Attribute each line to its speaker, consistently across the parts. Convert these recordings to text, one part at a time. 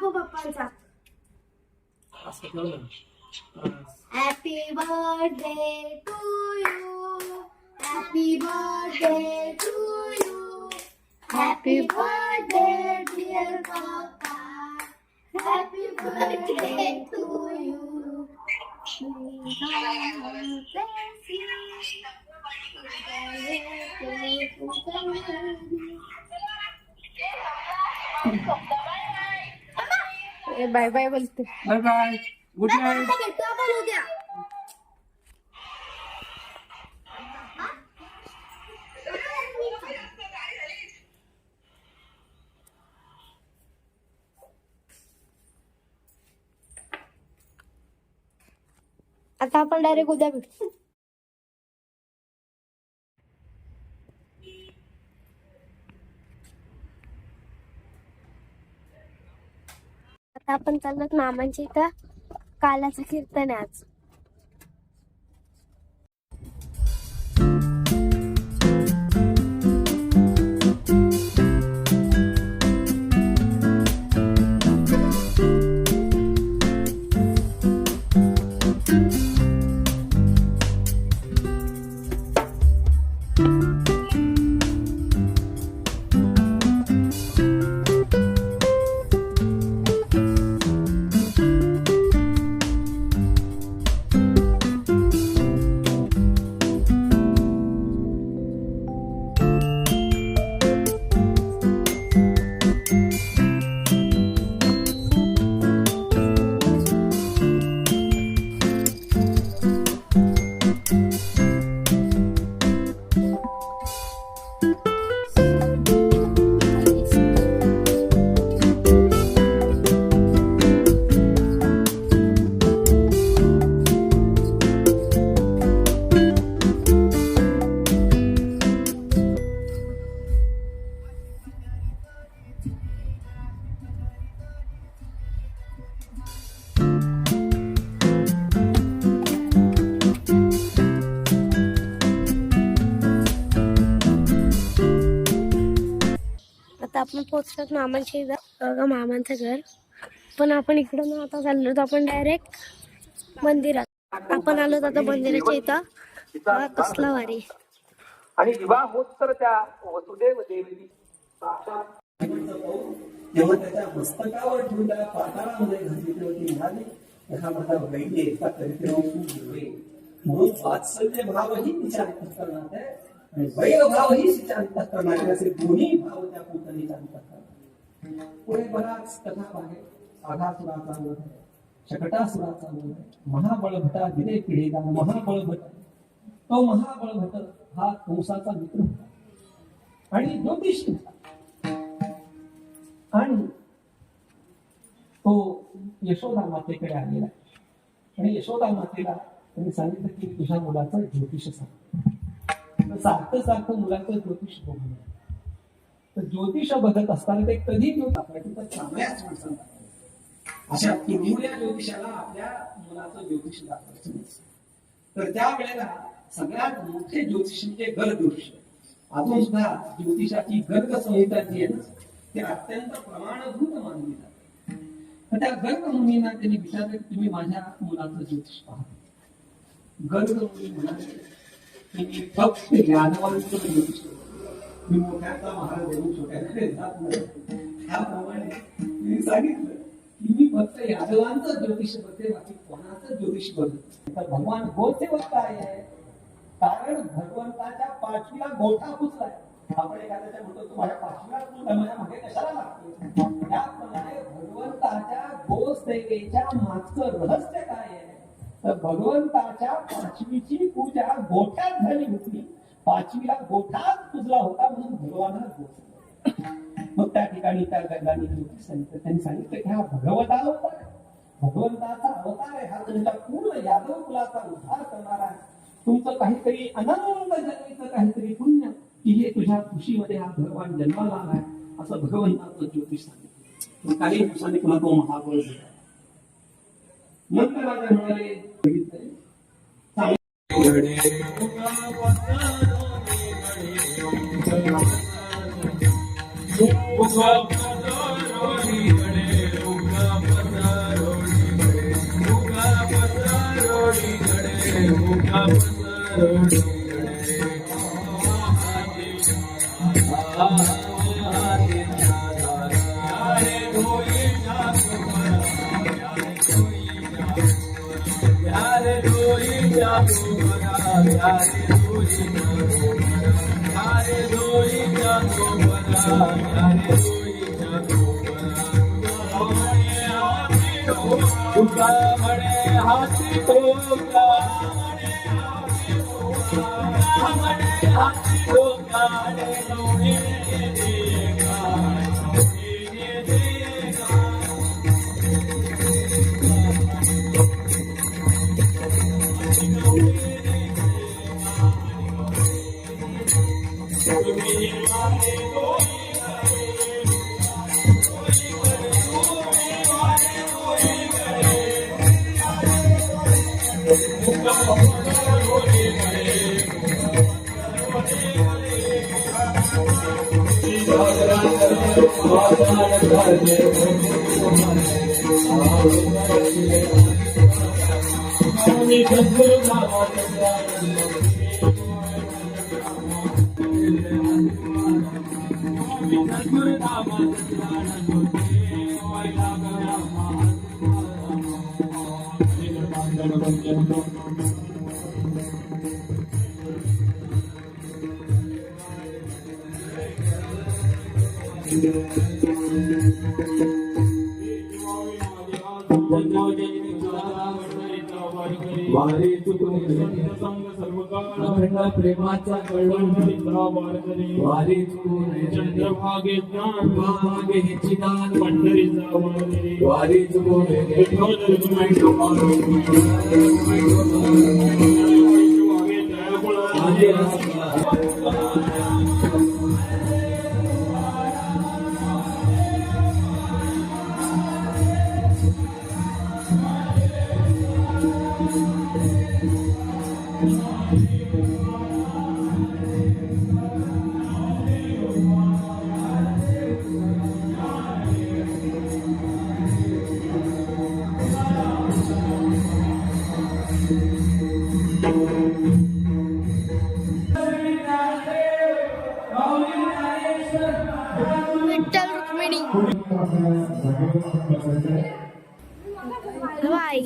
Speaker 1: नको पप्पांचा. Happy birthday to you, happy birthday to you, happy birthday dear papa, happy birthday to you.
Speaker 2: Bye bye बोलते.
Speaker 3: Bye bye, good night.
Speaker 1: भेटू आपण उद्या. आता आपण डायरेक्ट उद्या भेटू. आता आपण चाललो मामांच्या इथं. कालाचं कीर्तन आहे आज. आता आपण पोहोचलो मामांच्या इथं. मामांचं घर. पण आपण इकडं ना आता चाललो तर आपण डायरेक्ट मंदिरात. आपण आलो आता मंदिराच्या इथं. कसला वारी.
Speaker 3: आणि विवाह होत तर त्या वसुदेव देवी
Speaker 4: तेव्हा त्याच्या मस्तकावर ठेवून त्याला पाताळामध्ये घातली होती. म्हणाली ह्या माझा वैद्य एका तरीके म्हणून वात्सल्य भावही तिच्या अंतःकरणात आहे आणि वैर भावही तिच्या अंतःकरणात आहे. असे दोन्ही भाव त्या पुतणीच्या अंतःकरणात. पुढे बराच कथा आहे. आघासुराचा वध आहे, शकटासुराचा वध आहे, महाबळभटा दिले पिढेदार महाबळभट. तो महाबळभट हा कंसाचा मित्र होता आणि ज्योतिष होता. आणि तो यशोदा मातेकडे आलेला आणि यशोदा मातेला त्यांनी सांगितलं की तुझ्या मुलाचं ज्योतिष सांग. सारखं सारखं मुलाचं ज्योतिष बघून तर ज्योतिष बघत असताना ते कधी तर चांगल्याच माणसाला अशा किंवा ज्योतिषाला आपल्या मुलाचं ज्योतिष दाखवायचं. तर त्या वेळेला सगळ्यात मोठे ज्योतिष म्हणजे गर्ग ऋषी. अजून सुद्धा ज्योतिषाची गर्ग संहिता जी आहे ना ते अत्यंत प्रमाणभूत मानली जाते. तर त्या गर्ग मुनींना त्यांनी विचारलं की तुम्ही माझ्या मुलाचं ज्योतिष पहा. गर्ग मुनी म्हणाले की मी फक्त यादवांचं ज्योतिष मी मोठ्याचा महाराज देऊन छोट्याकडे जात नाही. त्याप्रमाणे त्यांनी सांगितलं की मी फक्त यादवांचं ज्योतिष बघते बाकी कोणाचं ज्योतिष बघत. तर भगवान गोसेवक काय आहे कारण भगवंताच्या पाचवीला गोठा पुसलाय. आपण एखाद्याच्या म्हणतो माझ्या पाचवीला पुसला माझ्या मागे कशाला लागते. त्याप्रमाणे भगवंताच्या गोसेवेच्या मागचं रहस्य काय आहे तर भगवंताच्या पाचवीची पूजा गोठ्यात झाली होती. पाचवीला गोठाच पुजला होता म्हणून भगवानाला गोठा. मग त्या ठिकाणी त्या गंगाने ज्योतिष सांगितलं. त्यांनी सांगितलं की हा भगवता अवतार आहे. भगवंताचा अवतार आहे. हा तुमच्या पूर्ण यादव कुलाचा उद्धार करणारा आहे. तुमचं काहीतरी अनंत जन्मीचं काहीतरी पुण्य की हे तुझ्या खुशीमध्ये हा भगवान जन्माला आलाय असं भगवंताचं ज्योतिष सांगितलं. काही दिवसांनी पुन्हा तो महाबळ झाला. नंतर राजा म्हणाले
Speaker 5: वारी प्रेमाचा कळून वारी चंद्रभागे ज्ञान भागे चिदान पंढरीचा वारी
Speaker 1: विठ्ठल रुक्मिणी बाय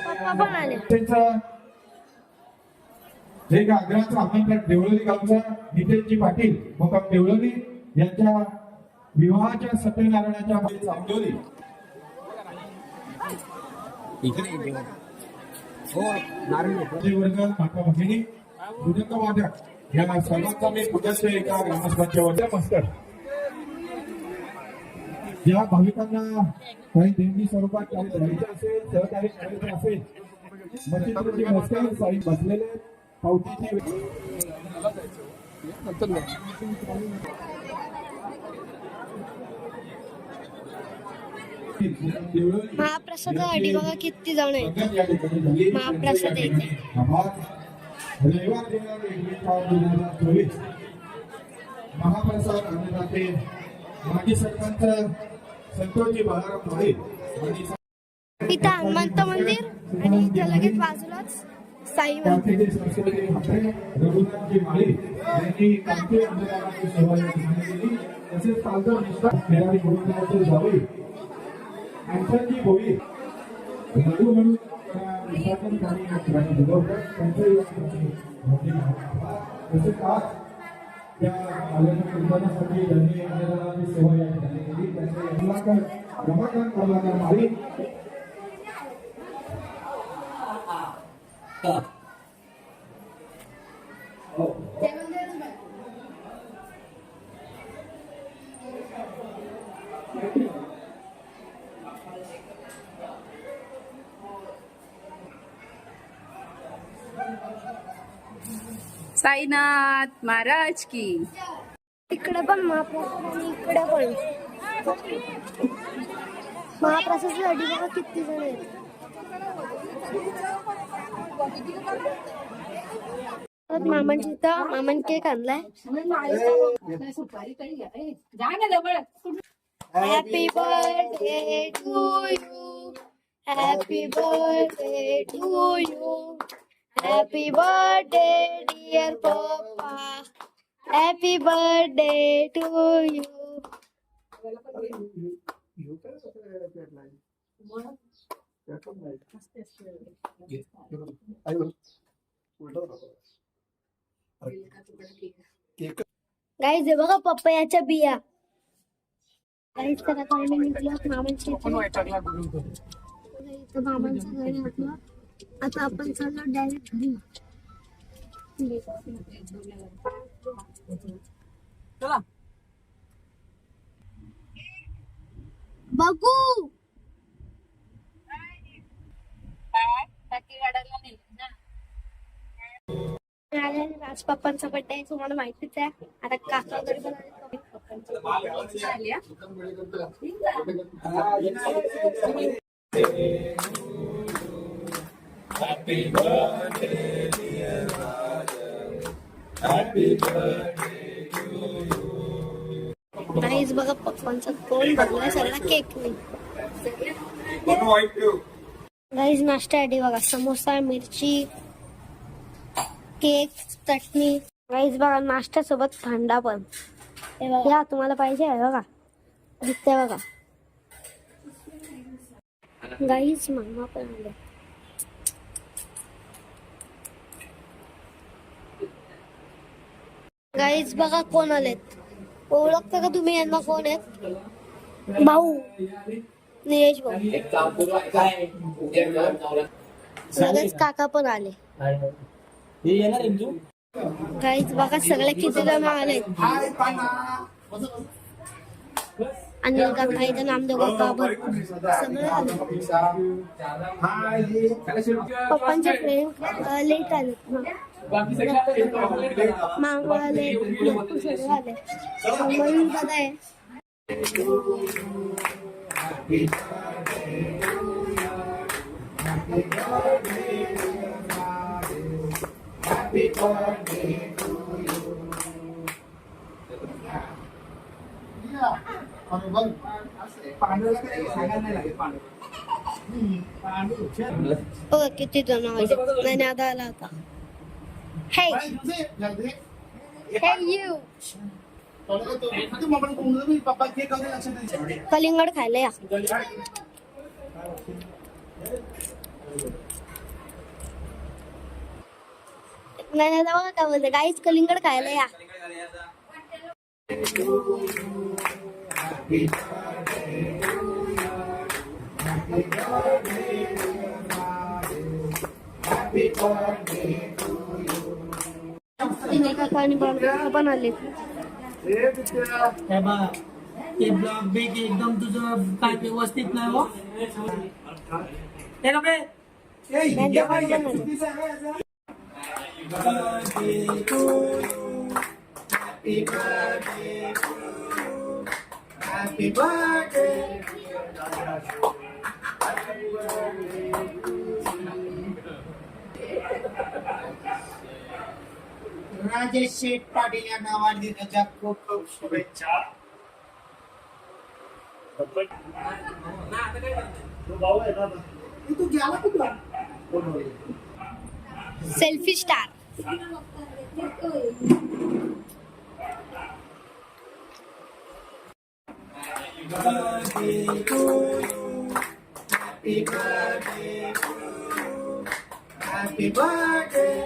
Speaker 1: पप्पा पण आले.
Speaker 6: जे आग्रहाचं आमंत्रण देवळोली गावच्या नितेशजी पाटील मुक्काम देवळोली यांच्या विवाहाच्या सत्यनारायणाच्या मध्ये चांदोली वर्ग माता भगिनी पूजक वादक या सर्वांचा मी पूजाचे एका ग्रामस्थांच्या वतीने नमस्कार. ज्या भाविकांना काही देणगी स्वरूपात काही द्यायचं असेल सहकार्य करायचं असेल मच्छिंद्रजी नमस्कार साई बसलेले पावतीची
Speaker 1: महाप्रसादासाठी बघा किती जण आहेत. महाप्रसाद येते
Speaker 6: रविवार दिनांक 21/4/2024 महाप्रसाद अन्नदाते माजी सरपंच संतोषजी बळाराम माळे आणि
Speaker 1: इथं हनुमंत मंदिर आणि इथे लगेच बाजूलाच साई मंदिर.
Speaker 6: क्रांतीचे संस्कृती म्हात्रे रघुनाथजी माळे यांनी क्रांती आंदोलनाची सेवा या ठिकाणी केली. तसेच पालघर निष्ठा खेळाडी गुरुकुलाचे जावई अँथनी भोई लाडू म्हणून विभाजन ठिकाणी दिवसभर त्यांचंही तसेच आज या आलेल्या कुटुंबासाठी त्यांनी आंदोलनाची सेवा या ठिकाणी केली. त्यांचे रमाकांत कमलाकर माळी
Speaker 2: साईनाथ महाराज की.
Speaker 1: इकडे पण महाप्रसाद आणि इकडे पण महाप्रसादासाठी बघा किती जण आहेत. मामांची इथं मामांनी केक आणलाय. Happy birthday to you. Happy birthday to you. Happy birthday, dear Papa. Happy birthday to you. Guys हे बघा पपयाच्या बिया. गाईज तर आता आम्ही निघलो मामांच्या इथे. इथं मामांचं घर आहे आपलं. आता आपण चाललो डायरेक्ट घरी.
Speaker 2: चला
Speaker 1: बघू राजपप्पांचा बर्थडे आहे तुम्हाला माहितीच आहे. आता काकाकडे पण आले. गाईज बघा पप्पांचा तोंड बघला सगळा केक नाही. गाईज नाश्त्यासाठी बघा समोसा, मिरची, केक, चटणी. गाईज बघा नाश्त्यासोबत थंडा पण. हे बघा या तुम्हाला पाहिजे आहे बघा दिसतंय बघा. गाईज मामा पण आले. गाईज बघा कोण आलेत. ओळखता का तुम्ही यांना? कोण आहेत? भाऊ निलेश भाऊ. लगेच काका पण आले. गाईज बघा सगळे किती जण आले. अनिल काका इथं नामदेव काका सगळे आले. पप्पांचे फ्रेंड लेट आले. मामा आले. सगळे आले. मयूर दादा आहे. हो किती जण नाही आता आला होता. Hey you. कलिंगड खायला या. नाही बघा काय बोलते गाईच कलिंगड खायला या. काका पण आले.
Speaker 7: ते ब्लॉग बेग एकदम तुझं काय व्यवस्थित नाही हो. हे लोक राजेश शेठ पाटील यांना वाढदिवसाच्या खूप खूप शुभेच्छा.
Speaker 1: Selfie star.
Speaker 7: Happy birthday.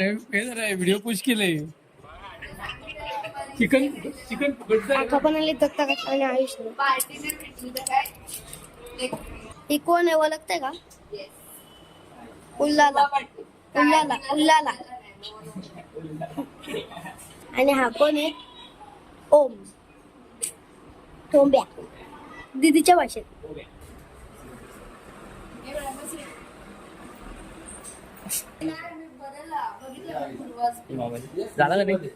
Speaker 7: Video push केले. चिकन
Speaker 1: काका पण आले. दत्ता काका आणि आयुष. ही कोण आहे ओळखते का? उल्लाला उल्लाला उल्लाला. आणि हा कोण आहे? ओम टोंब्या दीदीच्या भाषेत.
Speaker 7: झाला का नाही?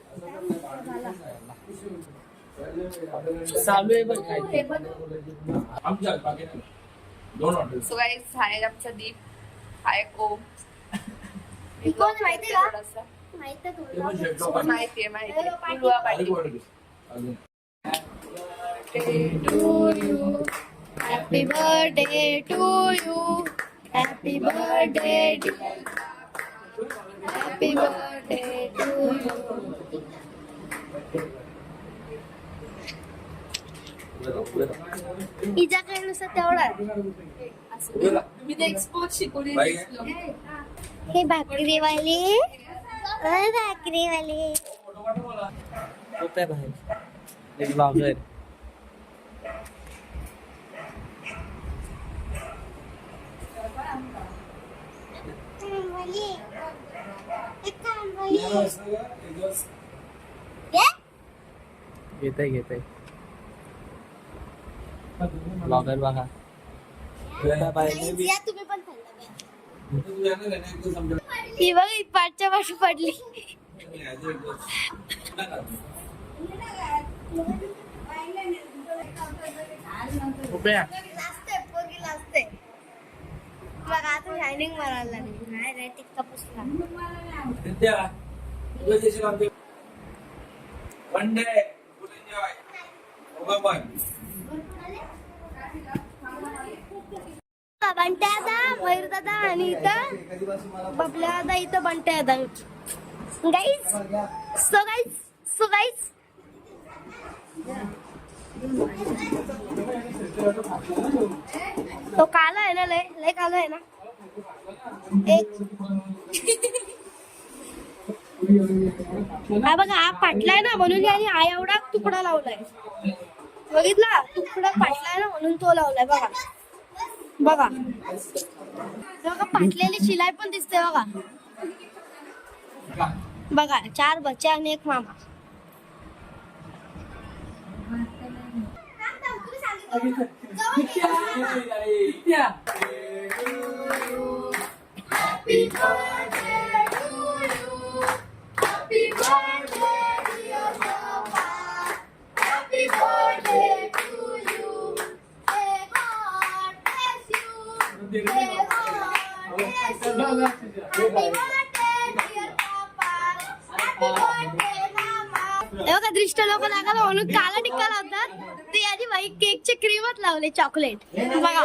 Speaker 7: चालू आहे बघ काय.
Speaker 2: सो गाईज हा आहे आमचा दीप. हा एक ओम.
Speaker 1: ही कोण आहे माहिती का? माहिती आहे तुला?
Speaker 2: माहितीये तुला Patil.
Speaker 1: Happy birthday to you. Happy birthday dear. Happy birthday to you. हिच्याकडे नुसतं तेवढा
Speaker 2: मी ते एक्सपोर्ट शिकवली.
Speaker 1: हे भाकरीवाले भाकरीवाले
Speaker 7: घेताय ब्लॉगर बघा
Speaker 1: तुम्ही पण ही बघ ही पाठच्या पाठी पडली. लाजते पोरगी लाजते. मग आता शायनिंग मारायला लागली. नाही टिक्का पुसला. बंट्या दादा, मयूर दादा आणि इथं बबल्या दादा, इथं बंट्या दादा. गाईज सो गाईज तो काला आहे ना, लय काला आहे ना. एक हा बघा, हा पाटलाय ना म्हणून याने हा एवढा तुकडा लावलाय. बघितला, तुकडा पाटलाय ना म्हणून तो लावलाय. बघा बघा बघा, पाटलेली शिलाई पण दिसते. बघा बघा, 4 बच्चे आणि 1 मामा. बघा, दृष्ट लोक लागायला म्हणून काला टिक्का लावतात. ते याची बाई केकचे क्रीमच लावले, चॉकलेट. बघा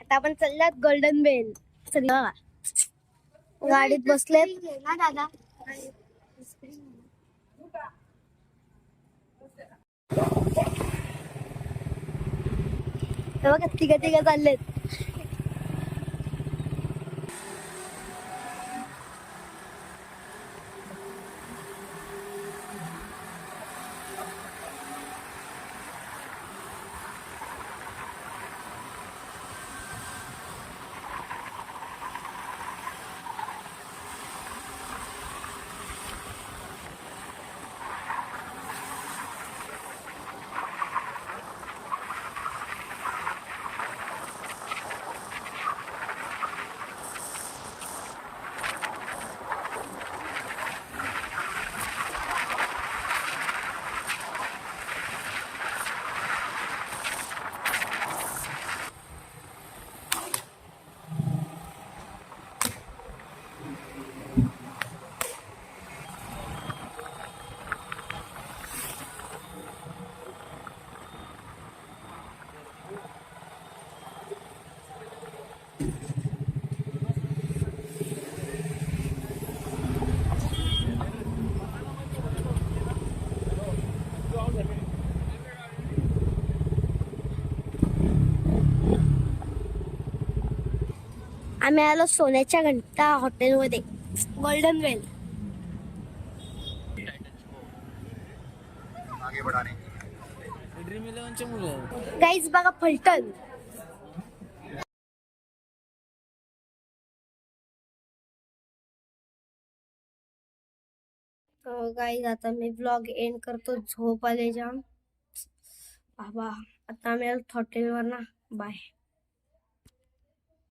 Speaker 1: आता आपण चालल्यात गोल्डन बेल. सगळं गाडीत बसलेत ना दादा. बघा, तिघ चाललेत. आम्ही आलो सोन्याच्या घंटा हॉटेलमध्ये, गोल्डन वेल. गाईज बघा फलटण. गाईज आता मी ब्लॉग एंड करतो, झोप आले जाम बाबा. आता आम्ही आलो हॉटेलवर ना. बाय.